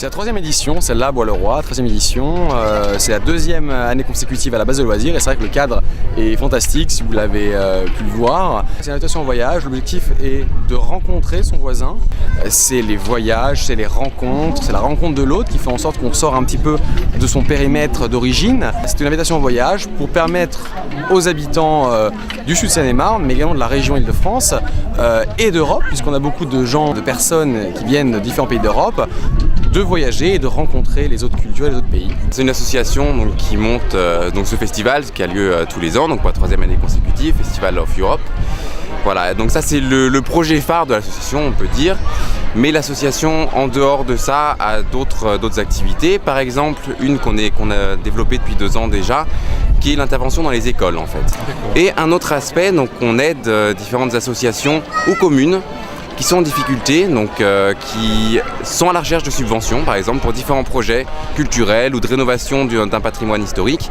C'est la 3e édition, celle-là, Bois-le-Roi, 13e édition. C'est la 2e année consécutive à la base de loisirs et c'est vrai que le cadre est fantastique si vous l'avez pu le voir. C'est une invitation en voyage, l'objectif est de rencontrer son voisin. C'est les voyages, c'est les rencontres, c'est la rencontre de l'autre qui fait en sorte qu'on sort un petit peu de son périmètre d'origine. C'est une invitation en voyage pour permettre aux habitants du Sud Seine-et-Marne, mais également de la région Île-de-France et d'Europe, puisqu'on a beaucoup de gens, de personnes qui viennent de différents pays d'Europe, de voyager et de rencontrer les autres cultures et les autres pays. C'est une association donc, qui monte donc, ce festival qui a lieu tous les ans, donc pour la 3e année consécutive, Festival of Europe. Voilà, donc ça c'est le projet phare de l'association, on peut dire. Mais l'association, en dehors de ça, a d'autres activités. Par exemple, une qu'on a développée depuis 2 ans déjà, qui est l'intervention dans les écoles en fait. Et un autre aspect, donc on aide différentes associations ou communes qui sont en difficulté, donc qui sont à la recherche de subventions, par exemple pour différents projets culturels ou de rénovation d'un patrimoine historique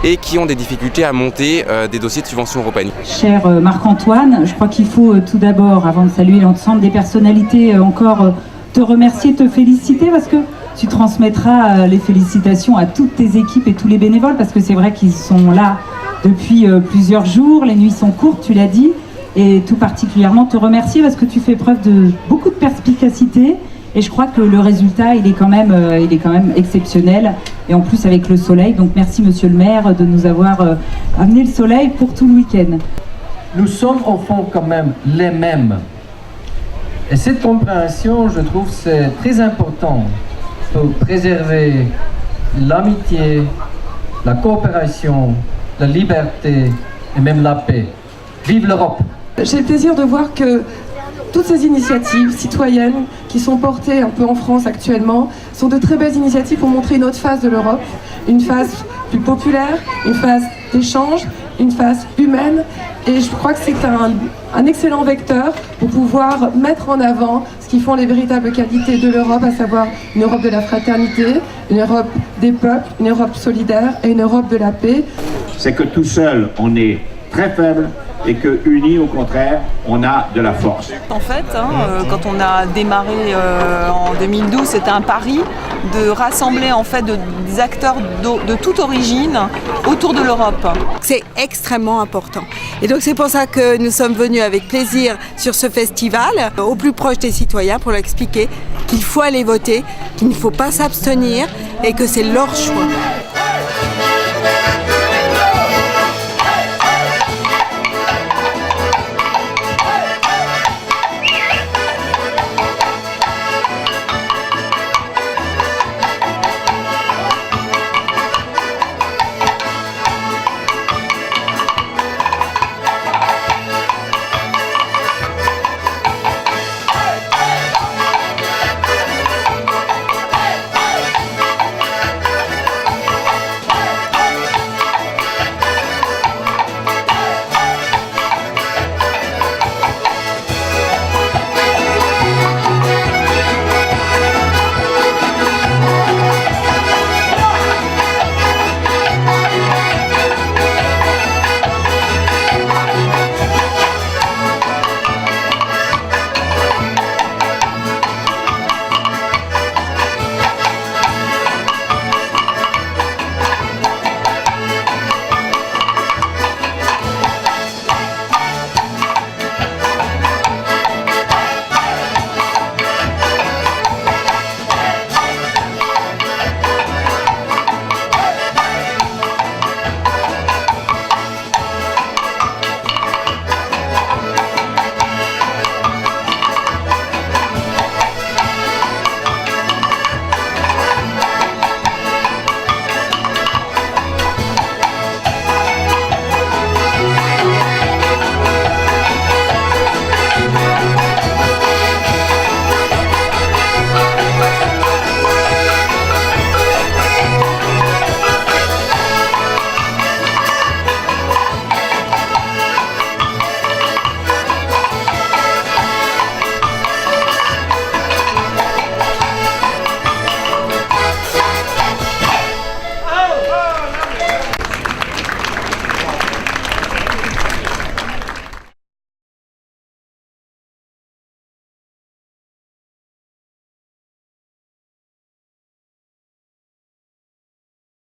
et qui ont des difficultés à monter des dossiers de subventions européennes. Cher Marc-Antoine, je crois qu'il faut tout d'abord, avant de saluer l'ensemble des personnalités, encore te remercier, te féliciter parce que tu transmettras les félicitations à toutes tes équipes et tous les bénévoles parce que c'est vrai qu'ils sont là depuis plusieurs jours, les nuits sont courtes, tu l'as dit. Et tout particulièrement te remercier parce que tu fais preuve de beaucoup de perspicacité et je crois que le résultat il est quand même exceptionnel et en plus avec le soleil. Donc merci monsieur le maire de nous avoir amené le soleil pour tout le week-end. Nous sommes au fond quand même les mêmes. Et cette compréhension, je trouve, c'est très important pour préserver l'amitié, la coopération, la liberté et même la paix. Vive l'Europe! J'ai le plaisir de voir que toutes ces initiatives citoyennes qui sont portées un peu en France actuellement sont de très belles initiatives pour montrer une autre face de l'Europe, une face plus populaire, une face d'échange, une face humaine. Et je crois que c'est un excellent vecteur pour pouvoir mettre en avant ce qui font les véritables qualités de l'Europe, à savoir une Europe de la fraternité, une Europe des peuples, une Europe solidaire et une Europe de la paix. C'est que tout seul, on est très faible. Et que unis, au contraire, on a de la force. En fait, quand on a démarré en 2012, c'était un pari de rassembler en fait des acteurs de toute origine autour de l'Europe. C'est extrêmement important. Et donc c'est pour ça que nous sommes venus avec plaisir sur ce festival, au plus proche des citoyens, pour leur expliquer qu'il faut aller voter, qu'il ne faut pas s'abstenir et que c'est leur choix.